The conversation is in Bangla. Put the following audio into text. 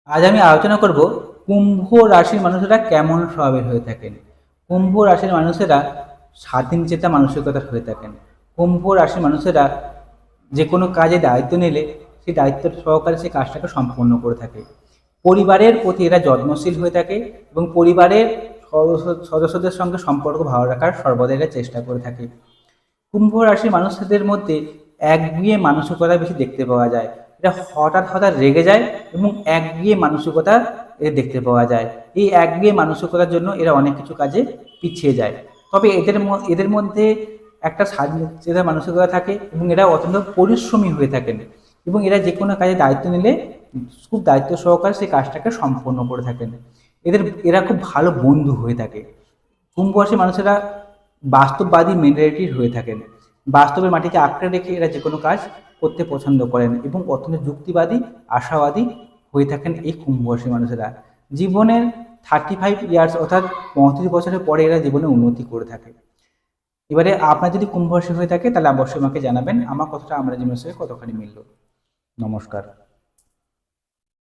আজ আমি আলোচনা করব কুম্ভ রাশির মানুষেরা কেমন স্বভাবের হয়ে থাকেন। কুম্ভ রাশির মানুষেরা স্বাধীনচেতা মানসিকতার হয়ে থাকেন। কুম্ভ রাশির মানুষেরা যে কোনো কাজে দায়িত্ব নিলে সেই দায়িত্ব সহকারে সেই কাজটাকে সম্পন্ন করে থাকে। পরিবারের প্রতি এরা যত্নশীল হয়ে থাকে এবং পরিবারের সদস্যদের সঙ্গে সম্পর্ক ভালো রাখার সর্বদা এরা চেষ্টা করে থাকে। কুম্ভ রাশির মানুষদের মধ্যে একগুঁয়ে মানসিকতা বেশি দেখতে পাওয়া যায়। এরা হঠাৎ হঠাৎ রেগে যায় এবং একগুঁয়ে মানসিকতা এর দেখতে পাওয়া যায়। এই একগুঁয়ে মানসিকতার জন্য এরা অনেক কিছু কাজে পিছিয়ে যায়। তবে এদের মধ্যে একটা স্বাধীনচেতা মানসিকতা থাকে এবং এরা অত্যন্ত পরিশ্রমী হয়ে থাকেন এবং এরা যে কোনো কাজে দায়িত্ব নিলে খুব দায়িত্ব সহকারে সেই কাজটাকে সম্পন্ন করে থাকেন। এরা খুব ভালো বন্ধু হয়ে থাকে। কুম্ভ রাশির মানুষেরা বাস্তববাদী মেন্টালিটির হয়ে থাকেন। বাস্তবের মাটিকে আঁকড়ে রেখে এরা যে কোনো কাজ করতে পছন্দ করেন এবং অত্যন্ত যুক্তিবাদী, আশাবাদী হয়ে থাকেন এই কুম্ভ রাশির মানুষেরা। জীবনের 35 ইয়ার্স অর্থাৎ 35 বছরের পরে এরা জীবনে উন্নতি করে থাকে। এবারে আপনার যদি কুম্ভ রাশি হয়ে থাকে তাহলে অবশ্যই আমাকে জানাবেন আমার কথাটা আমার জীবনের সঙ্গে কতখানি মিলল। নমস্কার।